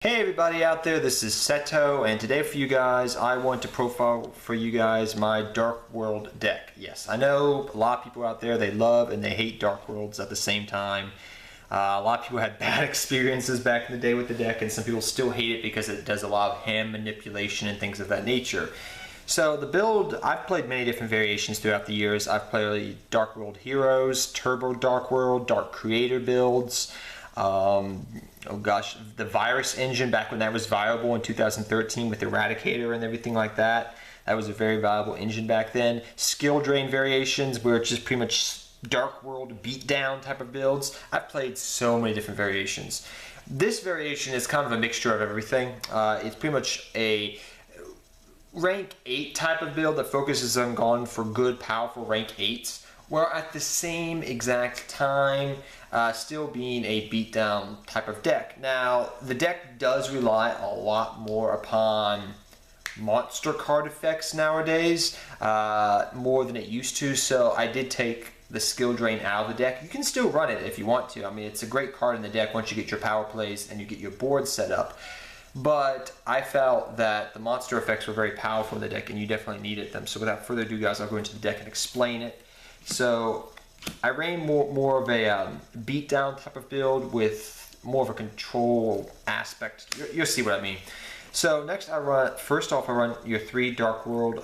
Hey everybody out there, this is Seto, and today for you guys I want to profile for you guys my Dark World deck. Yes, I know a lot of people out there, they love and they hate Dark Worlds at the same time. A lot of people had bad experiences back in the day with the deck, and some people still hate it because it does a lot of hand manipulation and things of that nature. So the build, I've played many different variations throughout the years. I've played Dark World Heroes, Turbo Dark World, Dark Creator builds. Oh gosh, the Virus engine back when that was viable in 2013 with Eradicator and everything like that. That was a very viable engine back then. Skill Drain variations where it's just pretty much Dark World beatdown type of builds. I've played so many different variations. This variation is kind of a mixture of everything. It's pretty much a rank 8 type of build that focuses on going for good, powerful rank 8s, while at the same exact time still being a beatdown type of deck. Now, the deck does rely a lot more upon monster card effects nowadays, more than it used to, so I did take the skill drain out of the deck. You can still run it if you want to. I mean, it's a great card in the deck once you get your power plays and you get your board set up. But I felt that the monster effects were very powerful in the deck and you definitely needed them. So without further ado, guys, I'll go into the deck and explain it. So I ran more of a beatdown type of build with more of a control aspect. You'll see what I mean. So next first off I run your 3 Dark World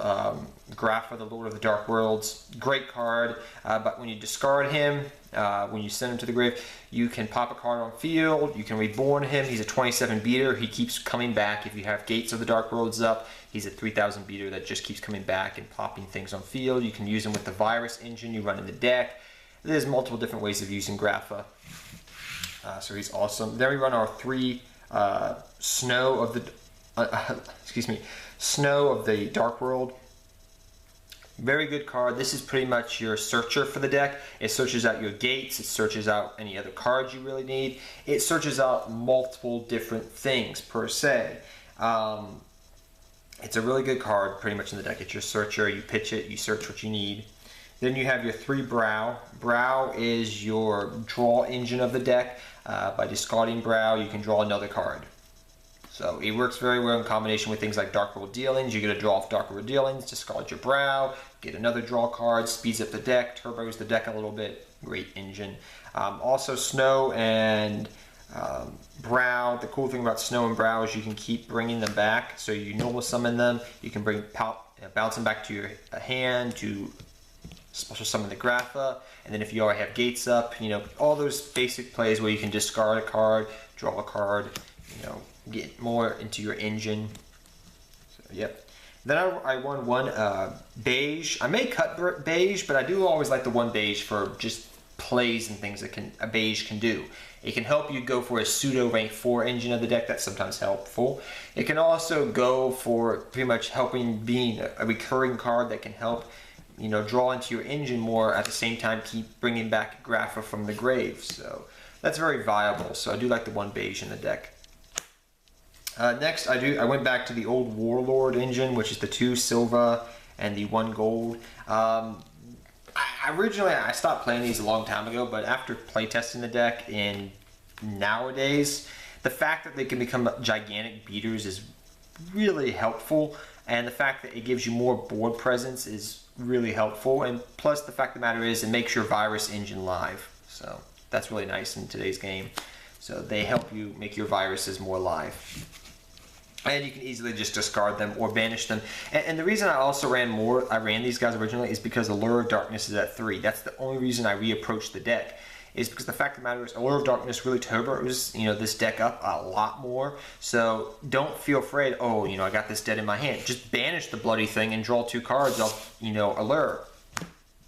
Grapha, the Lord of the Dark Worlds. Great card, but when you discard him, when you send him to the grave, you can pop a card on field, you can reborn him. He's a 27 beater, he keeps coming back. If you have Gates of the Dark Worlds up, he's a 3000 beater that just keeps coming back and popping things on field. You can use him with the Virus engine you run in the deck. There's multiple different ways of using Grapha. So he's awesome. Then we run our 3 Snow of the Snow of the Dark World. Very good card. This is pretty much your searcher for the deck. It searches out your gates, it searches out any other cards you really need. It searches out multiple different things per se. It's a really good card pretty much in the deck. It's your searcher, you pitch it, you search what you need. Then you have your 3 Brow. Brow is your draw engine of the deck. By discarding Brow, you can draw another card. So it works very well in combination with things like Dark World Dealings. You get a draw off Dark World Dealings, discard your Brow, get another draw card, speeds up the deck, turbos the deck a little bit. Great engine. Also Snow and Brow. The cool thing about Snow and Brow is you can keep bringing them back. So you normal summon them, you can bounce them back to your hand to special summon the Grapha, and then if you already have Gates up, you know, all those basic plays where you can discard a card, draw a card, you know, get more into your engine. So, yep. Then I won one beige. I may cut beige, but I do always like the one beige for just plays and things that a beige can do. It can help you go for a pseudo rank 4 engine of the deck. That's sometimes helpful. It can also go for pretty much helping being a recurring card that can help, you know, draw into your engine more, at the same time keep bringing back Grapha from the grave. So that's very viable. So I do like the one beige in the deck. Next I went back to the old Warlord engine, which is the 2 silver and the 1 gold. Originally I stopped playing these a long time ago, but after playtesting the deck and nowadays, the fact that they can become gigantic beaters is really helpful, and the fact that it gives you more board presence is really helpful, and plus the fact of the matter is it makes your Virus engine live, so that's really nice in today's game. So they help you make your viruses more live, and you can easily just discard them or banish them. And the reason I also ran these guys originally is because Allure of Darkness is at 3. That's the only reason I reapproached the deck, is because the fact of the matter is Allure of Darkness really turbos, you know, this deck up a lot more. So don't feel afraid, oh, you know, I got this dead in my hand. Just banish the bloody thing and draw 2 cards off, you know, Allure.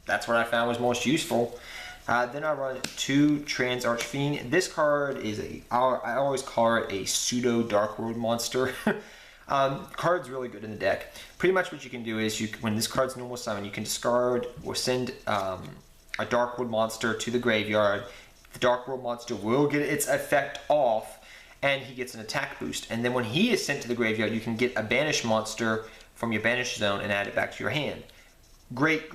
That's what I found was most useful. Then I run 2 Trance Archfiend. This card is I always call it a pseudo Dark World monster. Card's really good in the deck. Pretty much what you can do is, when this card's normal summon, you can discard or send a Dark World monster to the graveyard. The Dark World monster will get its effect off, and he gets an attack boost. And then when he is sent to the graveyard, you can get a banished monster from your banished zone and add it back to your hand. Great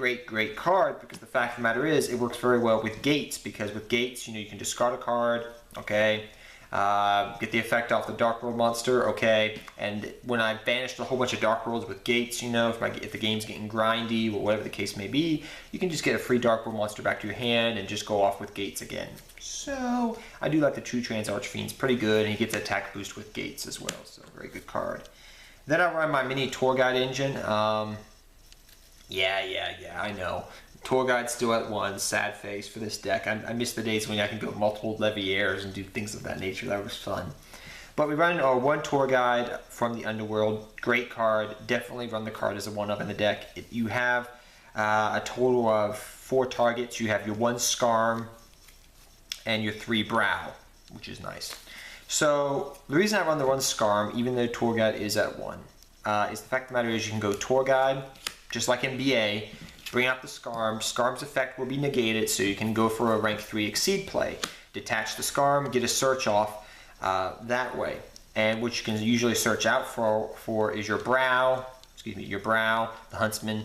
card, because the fact of the matter is it works very well with Gates, because with Gates, you know, you can discard a card, okay, get the effect off the Dark World monster, okay. And when I banished a whole bunch of Dark Worlds with gates, you know, if the game's getting grindy or whatever the case may be, you can just get a free Dark World monster back to your hand and just go off with gates again. So I do like the True Trance Archfiend. It's pretty good, and he gets an attack boost with gates as well, so very good card. Then I run my mini tour guide engine. Yeah, I know. Tour guide still at 1, sad face for this deck. I miss the days when I can go multiple Leviaires and do things of that nature. That was fun. But we run our 1 tour guide from the Underworld. Great card. Definitely run the card as a 1-of in the deck. You have a total of 4 targets. You have your 1 Scarm and your 3 Brow, which is nice. So the reason I run the 1 Scarm, even though tour guide is at 1, is the fact of the matter is you can go tour guide, just like in BA, bring out the Scarm. Scarm's effect will be negated, so you can go for a rank 3 Exceed play. Detach the Scarm, get a search off that way. And what you can usually search out for is your Brow, the Huntsman.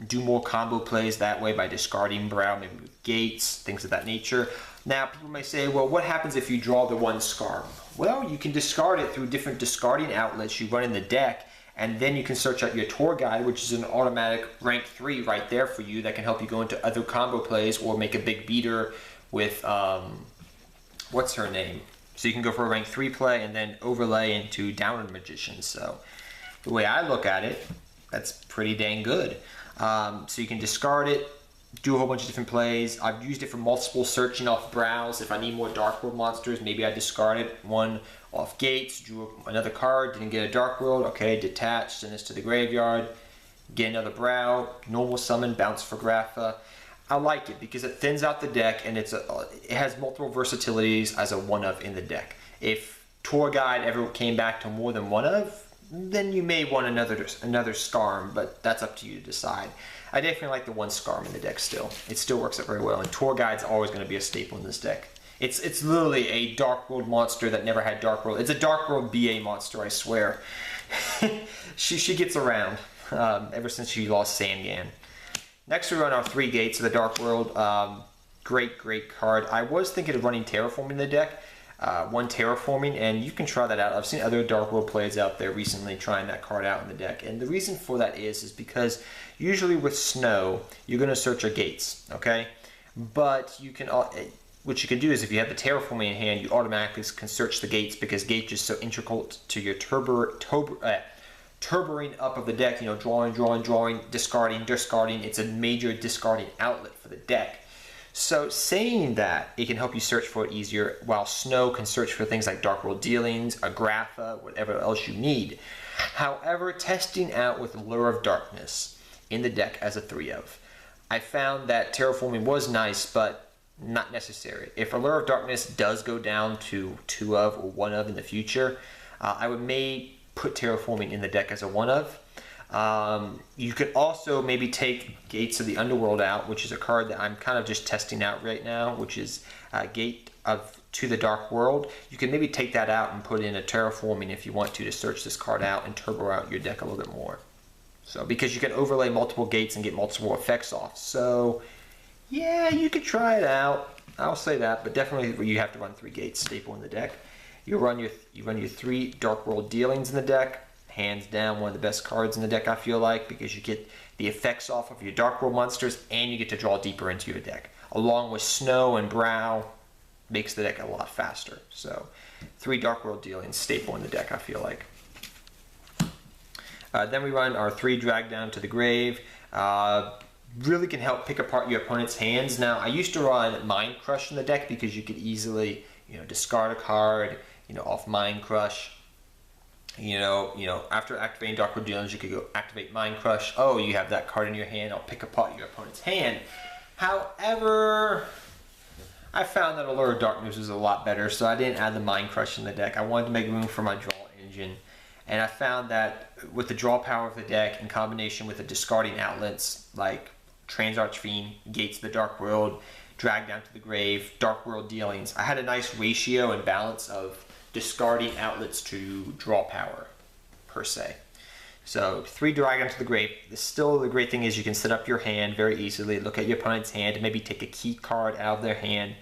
Do more combo plays that way by discarding Brow, maybe with gates, things of that nature. Now, people may say, well, what happens if you draw the 1 Scarm? Well, you can discard it through different discarding outlets you run in the deck, and then you can search out your tour guide, which is an automatic rank 3 right there for you that can help you go into other combo plays or make a big beater with, what's her name? So you can go for a rank 3 play and then overlay into Downward Magician. So the way I look at it, that's pretty dang good. So you can discard it, do a whole bunch of different plays. I've used it for multiple searching off Brows. If I need more Dark World monsters, maybe I discard it. 1 off gates, drew another card, didn't get a Dark World, okay, detach, send this to the graveyard, get another Brow, normal summon, bounce for Grapha. I like it because it thins out the deck and it has multiple versatilities as a 1-of in the deck. If Tour Guide ever came back to more than 1-of, then you may want another Scarm, but that's up to you to decide. I definitely like the 1 Scarm in the deck still. It still works out very well, and Tour Guide's always going to be a staple in this deck. It's literally a Dark World monster that never had Dark World. It's a Dark World BA monster, I swear. she gets around ever since she lost Sangan. Next we run our 3 Gates of the Dark World. Great card. I was thinking of running Terraforming in the deck. 1 Terraforming, and you can try that out. I've seen other Dark World players out there recently trying that card out in the deck, and the reason for that is because usually with Snow you're going to search your gates, okay? But you can, what you can do is if you have the Terraforming in hand, you automatically can search the gates because gates is so integral to your turbering up of the deck. You know, drawing, discarding. It's a major discarding outlet for the deck. So saying that, it can help you search for it easier, while Snow can search for things like Dark World Dealings, a Grapha, whatever else you need. However, testing out with Lure of Darkness in the deck as a 3-of, I found that Terraforming was nice, but not necessary. If a Lure of Darkness does go down to 2-of or 1-of in the future, I may put Terraforming in the deck as a 1-of. You could also maybe take Gates of the Underworld out, which is a card that I'm kind of just testing out right now, which is Gate to the Dark World. You can maybe take that out and put in a Terraforming if you want to search this card out and turbo out your deck a little bit more. So because you can overlay multiple gates and get multiple effects off. So yeah, you could try it out. I'll say that, but definitely you have to run 3 Gates staple in the deck. You run your 3 Dark World Dealings in the deck. Hands down, one of the best cards in the deck, I feel like, because you get the effects off of your Dark World monsters and you get to draw deeper into your deck. Along with Snow and Brow, makes the deck a lot faster. So 3 Dark World Dealings staple in the deck, I feel like. Then we run our 3 Drag Down to the Grave. Really can help pick apart your opponent's hands. Now, I used to run Mind Crush in the deck because you could easily, discard a card, off Mind Crush. After activating Dark World Dealings, you could go activate Mind Crush. Oh, you have that card in your hand. I'll pick apart your opponent's hand. However, I found that Allure of Darkness was a lot better, so I didn't add the Mind Crush in the deck. I wanted to make room for my draw engine. And I found that with the draw power of the deck in combination with the discarding outlets like Trance Archfiend, Gates of the Dark World, Drag Down to the Grave, Dark World Dealings, I had a nice ratio and balance of discarding outlets to draw power, per se. So 3 Drag Down to the Grave. Still, the great thing is you can set up your hand very easily, look at your opponent's hand, and maybe take a key card out of their hand,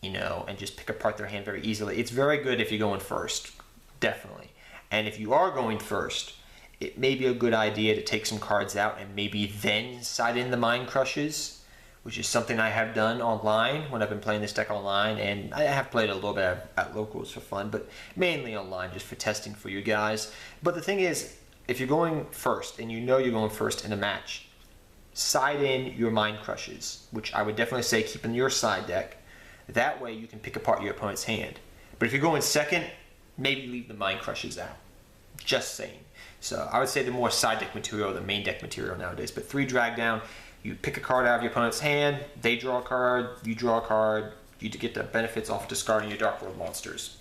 you know, and just pick apart their hand very easily. It's very good if you're going first, definitely. And if you are going first, it may be a good idea to take some cards out and maybe then side in the Mind Crushes, which is something I have done online when I've been playing this deck online, and I have played a little bit at locals for fun, but mainly online just for testing for you guys. But the thing is, if you're going first and you know you're going first in a match, side in your Mind Crushes, which I would definitely say keep in your side deck. That way you can pick apart your opponent's hand. But if you're going second, maybe leave the Mind Crushes out. Just saying. So I would say the more side deck material, the main deck material nowadays. But 3 drag down, you pick a card out of your opponent's hand, they draw a card, you draw a card, you get the benefits off discarding your Dark World monsters.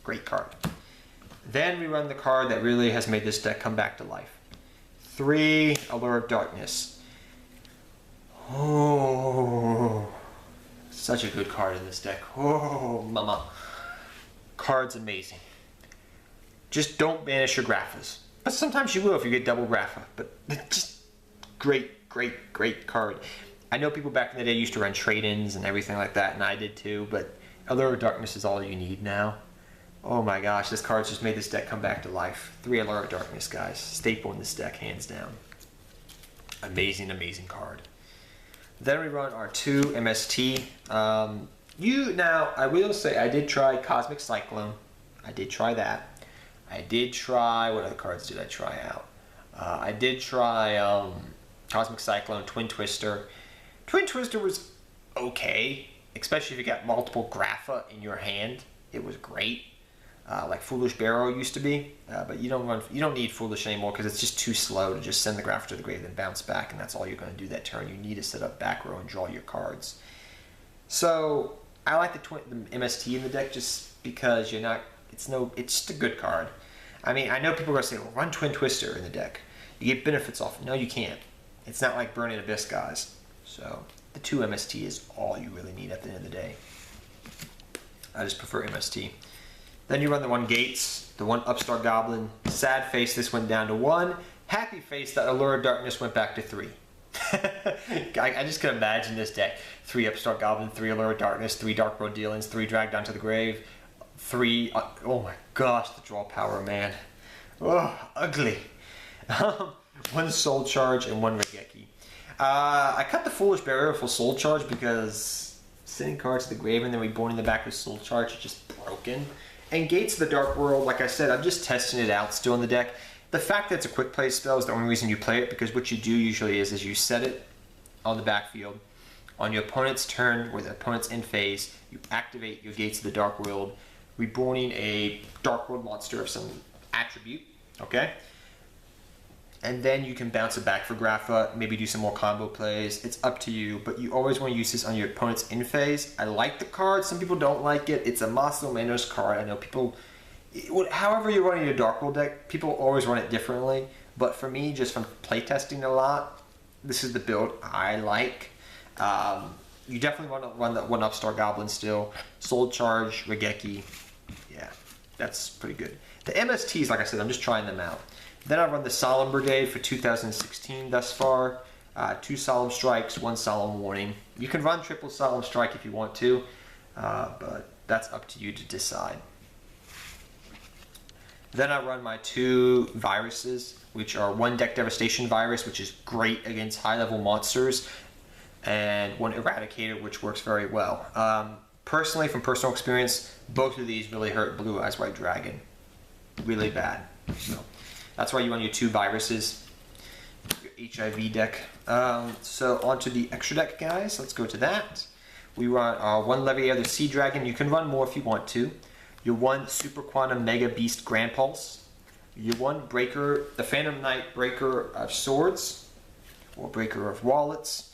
Great card. Then we run the card that really has made this deck come back to life. 3 Allure of Darkness. Oh, such a good card in this deck. Oh, mama. Card's amazing. Just don't banish your Graphas. But sometimes you will if you get double Grapha. But just great, great, great card. I know people back in the day used to run trade-ins and everything like that, and I did too, but Allure of Darkness is all you need now. Oh my gosh, this card's just made this deck come back to life. 3 Allure of Darkness, guys. Staple in this deck, hands down. Amazing, amazing card. Then we run our 2 MST. Now, I will say I did try Cosmic Cyclone. I did try that. I did try, what other cards did I try out? I did try Cosmic Cyclone, Twin Twister. Twin Twister was okay, especially if you got multiple Grapha in your hand. It was great. Like Foolish Barrow used to be, but you don't need Foolish anymore because it's just too slow to just send the Graph to the grave and bounce back, and that's all you're going to do that turn. You need to set up back row and draw your cards. So I like the MST in the deck just because it's just a good card. I mean, I know people are going to say, well, run Twin Twister in the deck. You get benefits off it. No, you can't. It's not like Burning Abyss, guys. So the 2 MST is all you really need at the end of the day. I just prefer MST. Then you run the 1 Gates, the 1 Upstart Goblin. Sad face, this went down to 1. Happy face, that Allure of Darkness went back to 3. I just can imagine this deck. 3 Upstart Goblin, 3 Allure of Darkness, 3 Dark Road Dealings, 3 Drag Down to the Grave, 3... oh my gosh, the draw power, man. Oh, ugly. 1 Soul Charge and 1 Regeki. I cut the Foolish Barrier for Soul Charge because sending cards to the grave and then reborn in the back with Soul Charge is just broken. And Gates of the Dark World, like I said, I'm just testing it out still in the deck. The fact that it's a quick play spell is the only reason you play it, because what you do usually is you set it on the backfield. On your opponent's turn, where the opponent's in phase, you activate your Gates of the Dark World, reborning a Dark World monster of some attribute, okay? And then you can bounce it back for Grapha, maybe do some more combo plays. It's up to you, but you always want to use this on your opponent's in phase. I like the card. Some people don't like it. It's a Mas o Menos card. I know people, however you're running your Dark World deck, people always run it differently. But for me, just from playtesting a lot, this is the build I like. You definitely want to run that 1 Upstart Goblin still. Soul Charge, Regeki. Yeah, that's pretty good. The MSTs, like I said, I'm just trying them out. Then I run the Solemn Brigade for 2016 thus far. 2 Solemn Strikes, 1 Solemn Warning. You can run triple Solemn Strike if you want to, but that's up to you to decide. Then I run my 2 viruses, which are 1 Deck Devastation virus, which is great against high-level monsters, and 1 Eradicator, which works very well. Personally, from personal experience, both of these really hurt Blue Eyes White Dragon. Really bad. So that's why you run your 2 viruses, your HIV deck. So onto the extra deck, guys. Let's go to that. We run our 1 Leviair, the Sea Dragon. You can run more if you want to. Your 1 Super Quantum Mega Beast Grand Pulse. Your 1 Breaker, the Phantom Knight Breaker of Swords, or Breaker of Wallets.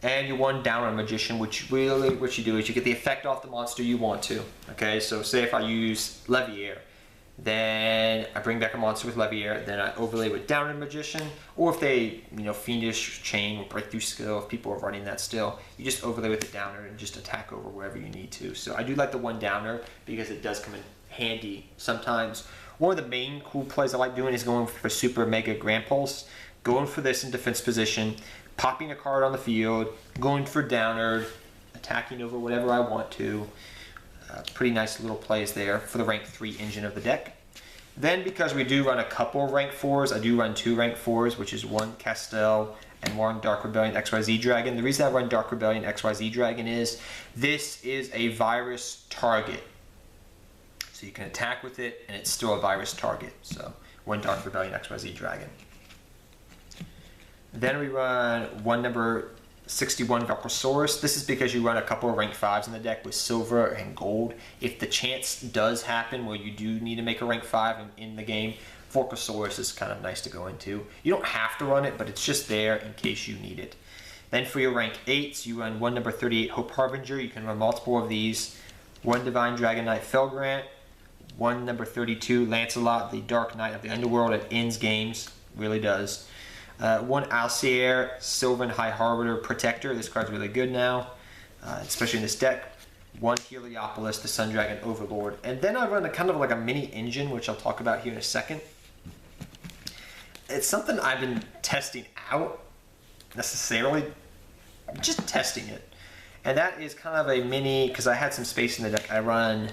And your 1 Downer Magician, which really what you do is you get the effect off the monster you want to. Okay, so say if I use Leviair, then I bring back a monster with Leviair, then I overlay with Downer Magician, or if they, Fiendish Chain or Breakthrough Skill, if people are running that still, you just overlay with the Downer and just attack over wherever you need to. So I do like the 1 Downer because it does come in handy sometimes. One of the main cool plays I like doing is going for Super Mega Grand Pulse, going for this in defense position, popping a card on the field, going for Downer, attacking over whatever I want to. Pretty nice little plays there for the rank 3 engine of the deck. Then, because we do run a couple rank 4s, I do run 2 rank 4s, which is 1 Castel and 1 Dark Rebellion XYZ Dragon. The reason I run Dark Rebellion XYZ Dragon is this is a virus target. So you can attack with it, and it's still a virus target. So 1 Dark Rebellion XYZ Dragon. Then we run 1 number 61 Velcrosaurus. This is because you run a couple of rank 5s in the deck with silver and gold. If the chance does happen where you do need to make a rank 5 in the game, Velcrosaurus is kind of nice to go into. You don't have to run it, but it's just there in case you need it. Then for your rank 8s, you run 1 number 38 Hope Harbinger. You can run multiple of these. 1 Divine Dragon Knight Felgrant. 1 number 32 Lancelot, the Dark Knight of the Underworld. It ends games, really does. 1 Alcier, Sylvan High Harbinger Protector. This card's really good now, especially in this deck. 1 Heliopolis, the Sun Dragon Overlord. And then I run a kind of like a mini engine, which I'll talk about here in a second. It's something I've been testing out, necessarily, just testing it. And that is kind of a mini, because I had some space in the deck, I run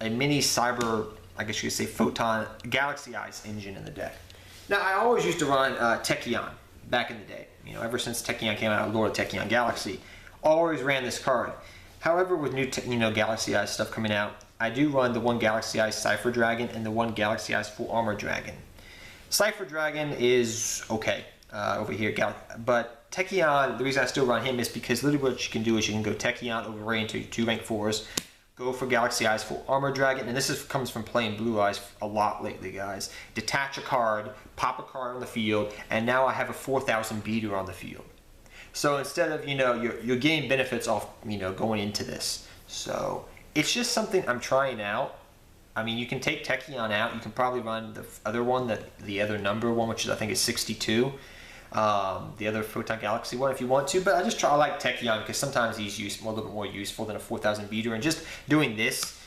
a mini cyber, I guess you could say, photon Galaxy Eyes engine in the deck. Now, I always used to run Tachyon back in the day. You know, ever since Tachyon came out, Lord of Tachyon Galaxy, always ran this card. However, with new, Galaxy Eyes stuff coming out, I do run the 1 Galaxy Eyes Cypher Dragon and the 1 Galaxy Eyes Full Armor Dragon. Cypher Dragon is okay over here, but Tachyon, the reason I still run him is because literally what you can do is you can go Tachyon over right into 2 rank 4s, go for Galaxy Eyes Full Armor Dragon, and this comes from playing Blue Eyes a lot lately, guys. Detach a card, pop a card on the field, and now I have a 4,000 beater on the field. So instead of, you're getting benefits off, going into this. So it's just something I'm trying out. I mean, you can take Tachyon out. You can probably run the other one, the other number one, which I think is 62. The other Photon Galaxy one if you want to, but I like Tachyon because sometimes he's a little bit more useful than a 4,000 beater, and just doing this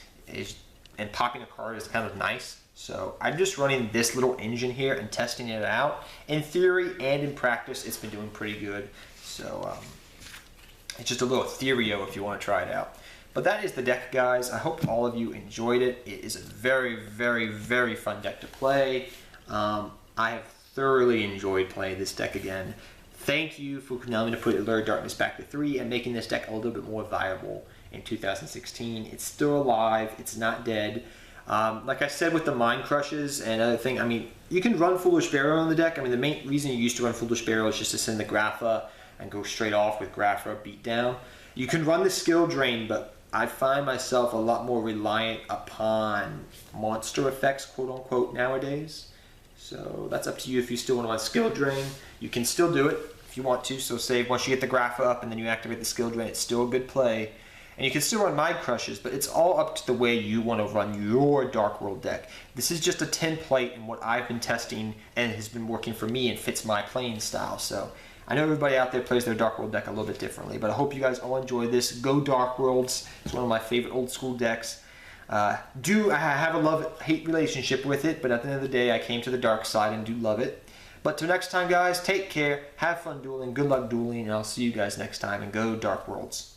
and popping a card is kind of nice. So I'm just running this little engine here and testing it out. In theory and in practice, it's been doing pretty good. So it's just a little theorio if you want to try it out. But that is the deck, guys. I hope all of you enjoyed it. It is a very, very, very fun deck to play. I have thoroughly enjoyed playing this deck again. Thank you for allowing me to put Allure of Darkness back to 3 and making this deck a little bit more viable in 2016. It's still alive. It's not dead. Like I said with the Mind Crushes and other thing, I mean, you can run Foolish Burial on the deck. I mean, the main reason you used to run Foolish Burial is just to send the Grapha and go straight off with Grapha beat down. You can run the Skill Drain, but I find myself a lot more reliant upon monster effects, quote unquote, nowadays. So that's up to you if you still want to run Skill Drain. You can still do it if you want to. So say once you get the Grapha up and then you activate the Skill Drain, it's still a good play. And you can still run Mind Crushes, but it's all up to the way you want to run your Dark World deck. This is just a template in what I've been testing and has been working for me and fits my playing style. So I know everybody out there plays their Dark World deck a little bit differently, but I hope you guys all enjoy this. Go Dark Worlds. It's one of my favorite old school decks. I have a love-hate relationship with it, but at the end of the day, I came to the dark side and do love it. But till next time, guys, take care, have fun dueling, good luck dueling, and I'll see you guys next time, and go Dark Worlds.